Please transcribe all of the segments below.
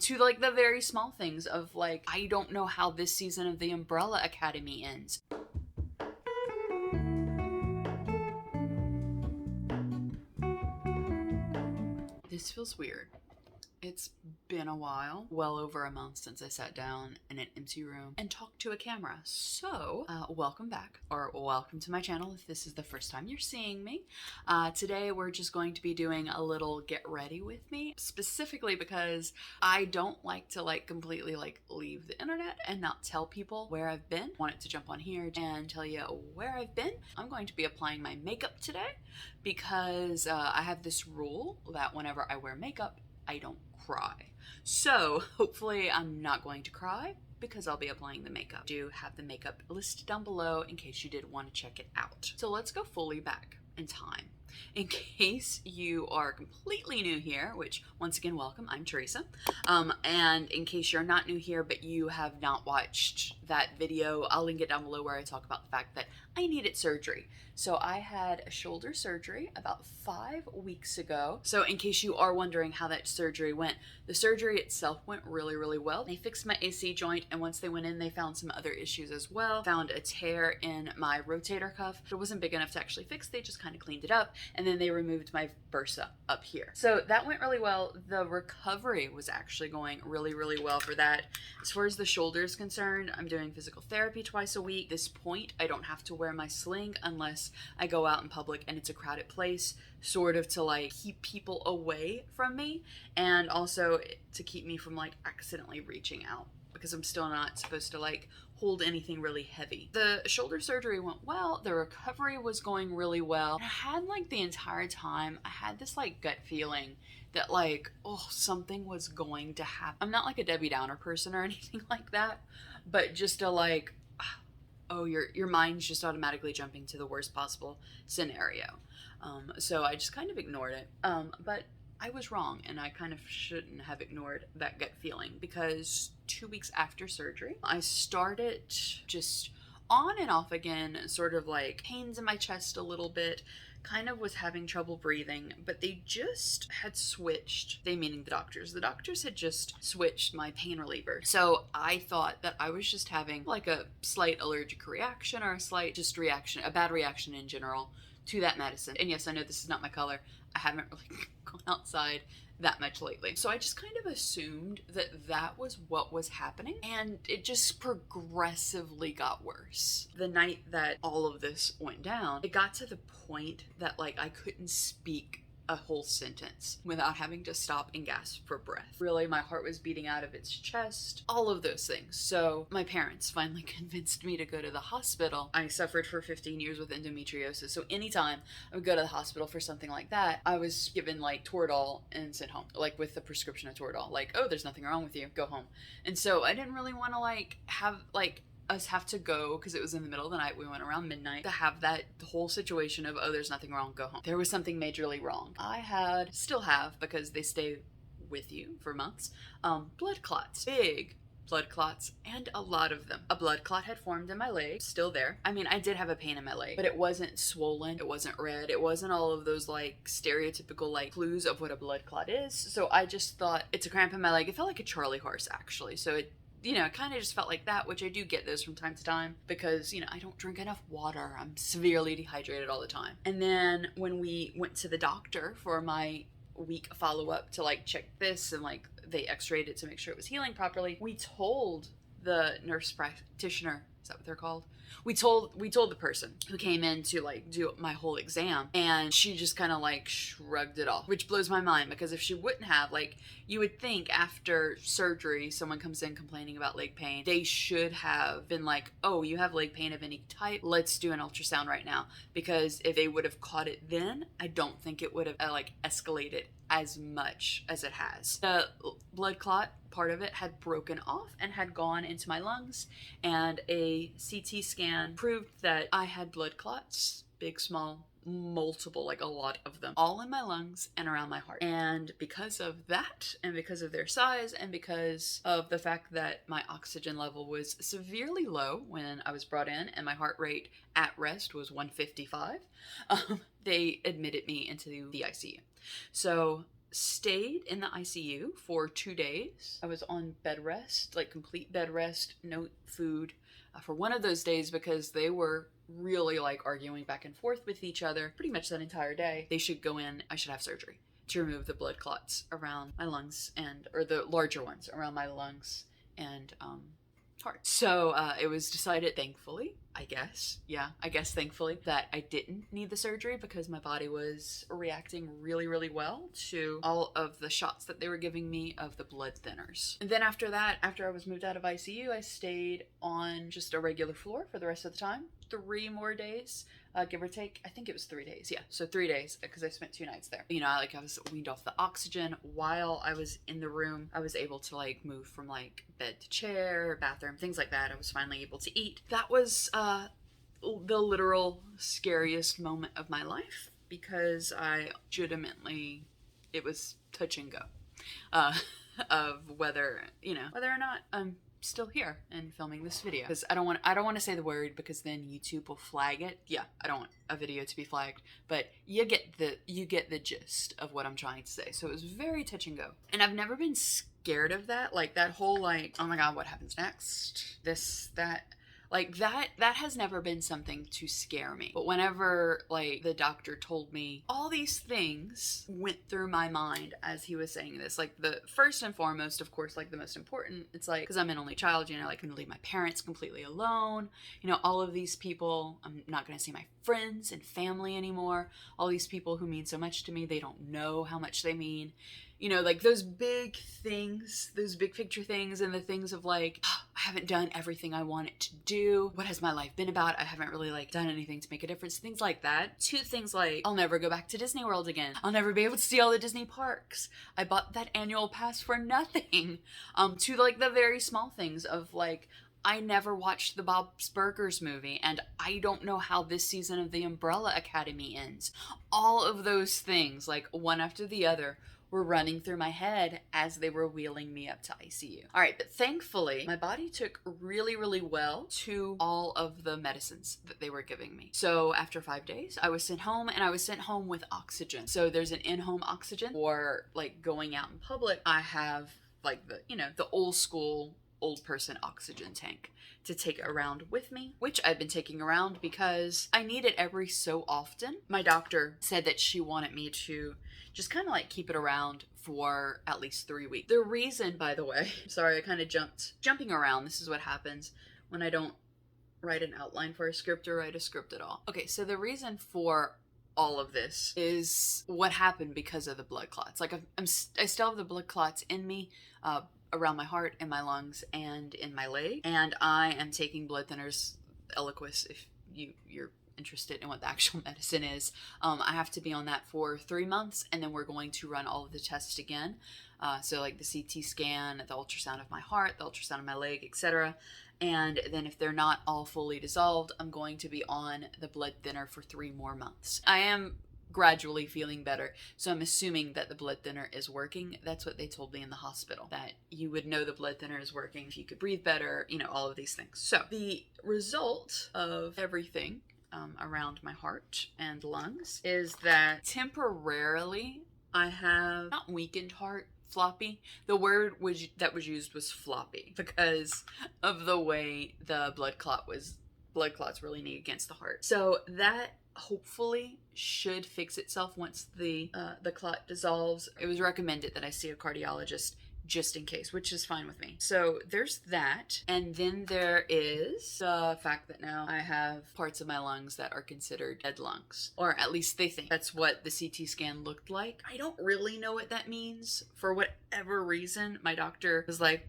to like the very small things of like, I don't know how this season of The Umbrella Academy ends. This feels weird. It's been a while, well over a month since I sat down in an empty room and talked to a camera. So, welcome back, or welcome to my channel if this is the first time you're seeing me. Today we're just going to be doing a little get ready with me, specifically because I don't like to completely leave the internet and not tell people where I've been. I wanted to jump on here and tell you where I've been. I'm going to be applying my makeup today because I have this rule that whenever I wear makeup, I don't cry. So hopefully I'm not going to cry because I'll be applying the makeup. I do have the makeup listed down below in case you did want to check it out. So let's go fully back in time. In case you are completely new here, which once again, welcome, I'm Theresa. And in case you're not new here, but you have not watched that video, I'll link it down below where I talk about the fact that I needed surgery. So I had a shoulder surgery about 5 weeks ago. So in case you are wondering how that surgery went, the surgery itself went really, really well. They fixed my AC joint, and once they went in, they found some other issues as well. Found a tear in my rotator cuff. It wasn't big enough to actually fix. They just kind of cleaned it up, and then they removed my bursa up here. So that went really well. The recovery was actually going really, really well for that. As far as the shoulder is concerned, I'm doing physical therapy twice a week. At this point, I don't have to wear my sling unless I go out in public and it's a crowded place, sort of to keep people away from me, and also to keep me from accidentally reaching out, because I'm still not supposed to hold anything really heavy. The shoulder surgery went well. The recovery was going really well. I had the entire time, I had this gut feeling that oh, something was going to happen. I'm not a Debbie Downer person or anything like that, but just a oh, your mind's just automatically jumping to the worst possible scenario. So I just kind of ignored it. But I was wrong, and I kind of shouldn't have ignored that gut feeling, because 2 weeks after surgery, I started just on and off again, sort of pains in my chest a little bit, kind of was having trouble breathing, but they just had switched, they meaning the doctors had just switched my pain reliever. So I thought that I was just having a slight allergic reaction, or a slight just reaction, a bad reaction in general to that medicine. And yes, I know this is not my color. I haven't really gone outside that much lately. So I just kind of assumed that that was what was happening, and it just progressively got worse. The night that all of this went down, it got to the point that I couldn't speak a whole sentence without having to stop and gasp for breath. Really, my heart was beating out of its chest, all of those things. So my parents finally convinced me to go to the hospital. I suffered for 15 years with endometriosis, so anytime I would go to the hospital for something like that, I was given Toradol and sent home, with the prescription of Toradol, oh, there's nothing wrong with you, go home. And so I didn't really want to have us have to go, because it was in the middle of the night, we went around midnight, to have that whole situation of, oh, there's nothing wrong, go home. There was something majorly wrong. I still have, because they stay with you for months, blood clots, big blood clots, and a lot of them. A blood clot had formed in my leg, still there. I mean, I did have a pain in my leg, but it wasn't swollen, it wasn't red, it wasn't all of those stereotypical clues of what a blood clot is. So I just thought, it's a cramp in my leg. It felt like a Charlie horse, actually. So it kind of just felt like that, which I do get those from time to time because, I don't drink enough water. I'm severely dehydrated all the time. And then when we went to the doctor for my week follow-up to check this, and they x-rayed it to make sure it was healing properly, we told the nurse practitioner, is that what they're called? We told the person who came in to do my whole exam, and she just kind of shrugged it off, which blows my mind, because if she wouldn't have, you would think after surgery, someone comes in complaining about leg pain, they should have been oh, you have leg pain of any type, let's do an ultrasound right now. Because if they would have caught it then, I don't think it would have escalated as much as it has. The blood clot part of it had broken off and had gone into my lungs, and a CT scan proved that I had blood clots, big, small, multiple, a lot of them, all in my lungs and around my heart. And because of that, and because of their size, and because of the fact that my oxygen level was severely low when I was brought in, and my heart rate at rest was 155, they admitted me into the ICU. So stayed in the ICU for 2 days. I was on bed rest, like complete bed rest, no food, for one of those days because they were really like arguing back and forth with each other pretty much that entire day. They should go in, I should have surgery to remove the blood clots around my lungs or the larger ones around my lungs and heart. So it was decided, thankfully, I guess thankfully, that I didn't need the surgery because my body was reacting really, really well to all of the shots that they were giving me of the blood thinners. And then after that, after I was moved out of ICU, I stayed on just a regular floor for the rest of the time. 3 more days, give or take. I think it was 3 days. Yeah, so 3 days because I spent 2 nights there. You know, I was weaned off the oxygen while I was in the room. I was able to like move from like bed to chair, bathroom, things like that. I was finally able to eat. That was the literal scariest moment of my life because I legitimately, it was touch and go of whether or not I'm still here and filming this video, because I don't want to say the word because then YouTube will flag it. Yeah, I don't want a video to be flagged, but you get the gist of what I'm trying to say. So it was very touch and go, and I've never been scared of that, like that whole like, oh my god, what happens next, this, that. Like that has never been something to scare me. But whenever like the doctor told me, all these things went through my mind as he was saying this. Like the first and foremost, of course, like the most important, it's like, because I'm an only child, you know, like I'm gonna leave my parents completely alone. You know, all of these people, I'm not gonna see my friends and family anymore. All these people who mean so much to me, they don't know how much they mean. You know, like those big things, those big picture things, and the things of like, oh, I haven't done everything I wanted to do. What has my life been about? I haven't really like done anything to make a difference. Things like that. To things like, I'll never go back to Disney World again. I'll never be able to see all the Disney parks. I bought that annual pass for nothing. To like the very small things of like, I never watched the Bob's Burgers movie, and I don't know how this season of the Umbrella Academy ends. All of those things, like one after the other, were running through my head as they were wheeling me up to ICU. All right, but thankfully, my body took really, really well to all of the medicines that they were giving me. So after 5 days, I was sent home, and I was sent home with oxygen. So there's an in-home oxygen for like going out in public. I have like the old school, old person oxygen tank to take around with me, which I've been taking around because I need it every so often. My doctor said that she wanted me to just kind of like keep it around for at least 3 weeks. The reason, by the way, sorry, I kind of jumping around. This is what happens when I don't write an outline for a script or write a script at all. Okay, so the reason for all of this is what happened because of the blood clots. Like I still have the blood clots in me, around my heart, in my lungs, and in my leg. And I am taking blood thinners, Eliquis, if you're interested in what the actual medicine is. I have to be on that for 3 months, and then we're going to run all of the tests again. So like the CT scan, the ultrasound of my heart, the ultrasound of my leg, etc. And then if they're not all fully dissolved, I'm going to be on the blood thinner for 3 more months. I am gradually feeling better, so I'm assuming that the blood thinner is working. That's what they told me in the hospital, that you would know the blood thinner is working if you could breathe better, you know, all of these things. So the result of everything around my heart and lungs is that temporarily I have not weakened heart, floppy. The word that was used was floppy because of the way the blood clots really knee against the heart. So that hopefully should fix itself once the clot dissolves. It was recommended that I see a cardiologist just in case, which is fine with me. So there's that. And then there is the fact that now I have parts of my lungs that are considered dead lungs, or at least they think that's what the CT scan looked like. I don't really know what that means. For whatever reason, my doctor was like,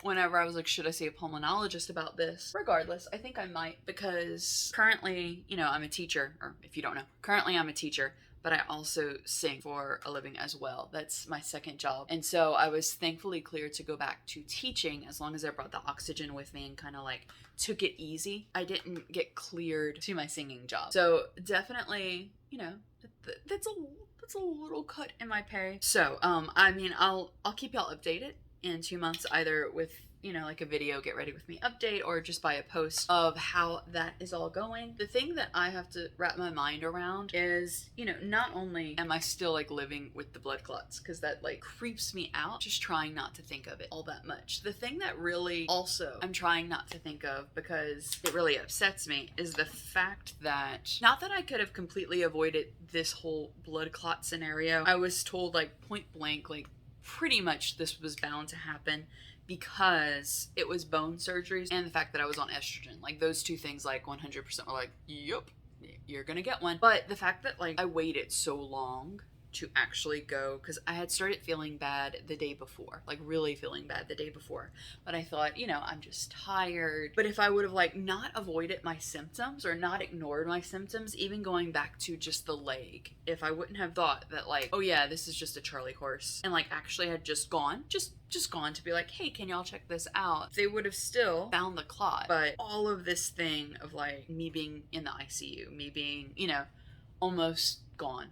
whenever I was like, should I see a pulmonologist about this? Regardless, I think I might, because currently, you know, I'm a teacher, or if you don't know, currently I'm a teacher, but I also sing for a living as well. That's my second job. And so I was thankfully cleared to go back to teaching as long as I brought the oxygen with me and kind of like took it easy. I didn't get cleared to my singing job. So definitely, you know, that's a little cut in my pay. So, I mean, I'll keep y'all updated in 2 months, either with, like a video get ready with me update, or just by a post of how that is all going. The thing that I have to wrap my mind around is, not only am I still like living with the blood clots, because that like creeps me out, just trying not to think of it all that much. The thing that really also I'm trying not to think of, because it really upsets me, is the fact that, not that I could have completely avoided this whole blood clot scenario. I was told like point blank, like pretty much this was bound to happen, because it was bone surgeries and the fact that I was on estrogen. Like those two things, like 100% were like, yep, you're gonna get one. But the fact that like I waited so long to actually go, because I had started feeling bad the day before, like really feeling bad the day before, but I thought, I'm just tired. But if I would have like not avoided my symptoms or not ignored my symptoms, even going back to just the leg, if I wouldn't have thought that like, oh yeah, this is just a Charlie horse, and like actually had just gone to be like, hey, can y'all check this out, they would have still found the clot. But all of this thing of like me being in the ICU, me being, almost gone,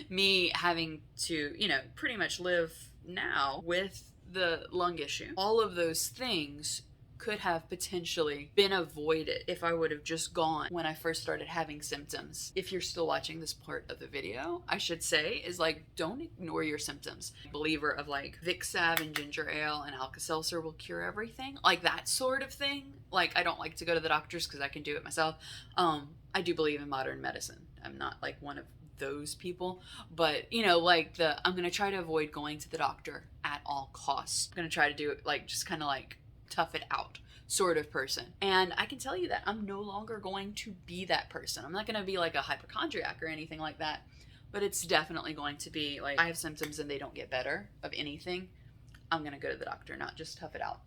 me having to, pretty much live now with the lung issue. All of those things could have potentially been avoided if I would have just gone when I first started having symptoms. If you're still watching this part of the video, I should say, is like, don't ignore your symptoms. Believer of like Vicks Salve and ginger ale and Alka-Seltzer will cure everything, like that sort of thing. Like, I don't like to go to the doctors because I can do it myself. I do believe in modern medicine. I'm not like one of those people, but I'm gonna try to avoid going to the doctor at all costs. I'm gonna try to do it like just kind of like tough it out sort of person. And I can tell you that I'm no longer going to be that person. I'm not going to be like a hypochondriac or anything like that, but it's definitely going to be like, I have symptoms and they don't get better of anything, I'm going to go to the doctor, not just tough it out.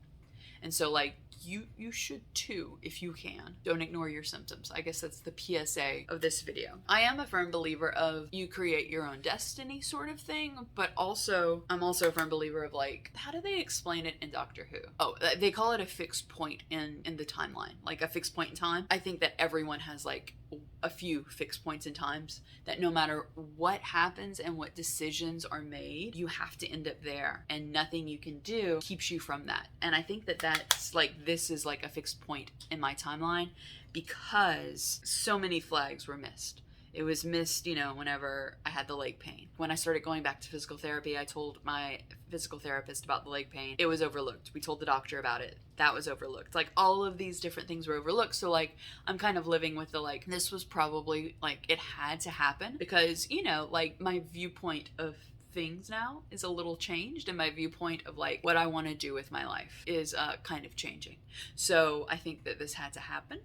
And so like you should too, if you can. Don't ignore your symptoms. I guess that's the PSA of this video. I am a firm believer of you create your own destiny sort of thing, but also I'm also a firm believer of like, how do they explain it in Doctor Who? Oh, they call it a fixed point in the timeline, like a fixed point in time. I think that everyone has like a few fixed points in times, that no matter what happens and what decisions are made, you have to end up there, and nothing you can do keeps you from that. And I think that that's like, this is like a fixed point in my timeline, because so many flags were missed. It was missed, whenever I had the leg pain. When I started going back to physical therapy, I told my physical therapist about the leg pain. It was overlooked. We told the doctor about it. That was overlooked. Like, all of these different things were overlooked. So like, I'm kind of living with the like, this was probably like, it had to happen, because, like my viewpoint of things now is a little changed, and my viewpoint of like what I want to do with my life is kind of changing. So I think that this had to happen.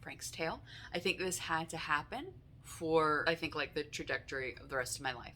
Frank's tail. I think this had to happen for, I think, like the trajectory of the rest of my life.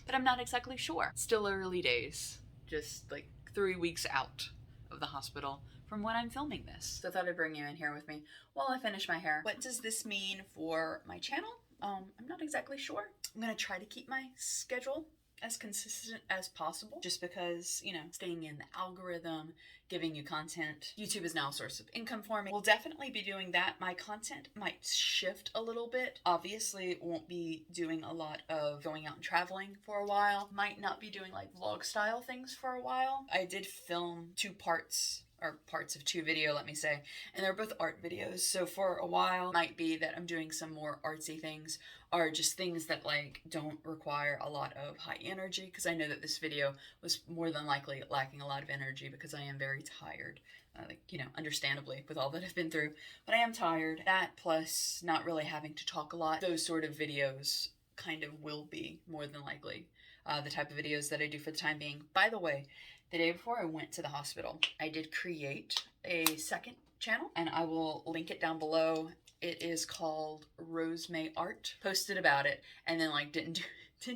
But I'm not exactly sure. Still early days, just like 3 weeks out of the hospital from when I'm filming this. So I thought I'd bring you in here with me while I finish my hair. What does this mean for my channel? I'm not exactly sure. I'm gonna try to keep my schedule as consistent as possible, just because, staying in the algorithm, giving you content. YouTube is now a source of income for me. We'll definitely be doing that. My content might shift a little bit. Obviously, won't be doing a lot of going out and traveling for a while. Might not be doing like vlog style things for a while. I did film 2 parts, or parts of 2 video, let me say, and they're both art videos. So for a while, might be that I'm doing some more artsy things, or just things that like don't require a lot of high energy, because I know that this video was more than likely lacking a lot of energy, because I am very tired, understandably, with all that I've been through. But I am tired. That plus not really having to talk a lot, those sort of videos kind of will be more than likely the type of videos that I do for the time being. By the way, the day before I went to the hospital, I did create a second channel, and I will link it down below. It is called Rose May Art. Posted about it, and then like didn't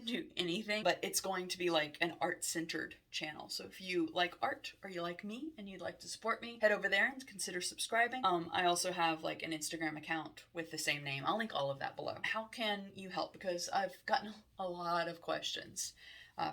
do anything, but it's going to be like an art-centered channel. So if you like art, or you like me and you'd like to support me, head over there and consider subscribing. I also have like an Instagram account with the same name. I'll link all of that below. How can you help? Because I've gotten a lot of questions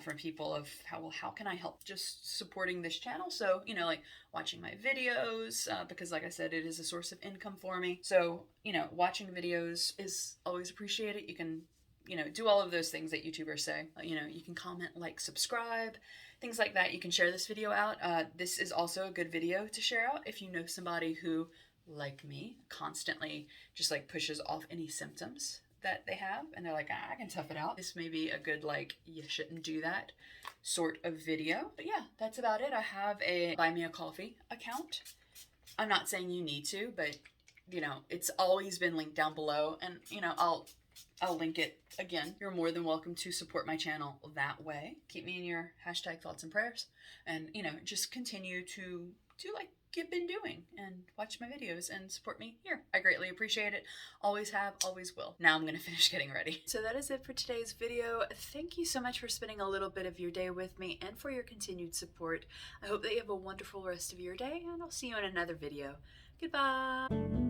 from people of how can I help just supporting this channel. So, like watching my videos, because like I said, it is a source of income for me. So, watching videos is always appreciated. You can you know, do all of those things that YouTubers say. You know, you can comment, like, subscribe, things like that. You can share this video out. This is also a good video to share out if you know somebody who, like me, constantly just like pushes off any symptoms that they have, and they're like, I can tough it out. This may be a good, like, you shouldn't do that sort of video. But yeah, that's about it. I have a Buy Me a Coffee account. I'm not saying you need to, but you know, it's always been linked down below, and you know, I'll link it again. You're more than welcome to support my channel that way. Keep me in your hashtag thoughts and prayers, and you know, just continue to like you've been doing and watch my videos and support me here. I greatly appreciate it. Always have, always will. Now I'm gonna finish getting ready. So that is it for today's video. Thank you so much for spending a little bit of your day with me and for your continued support. I hope that you have a wonderful rest of your day, and I'll see you in another video. Goodbye.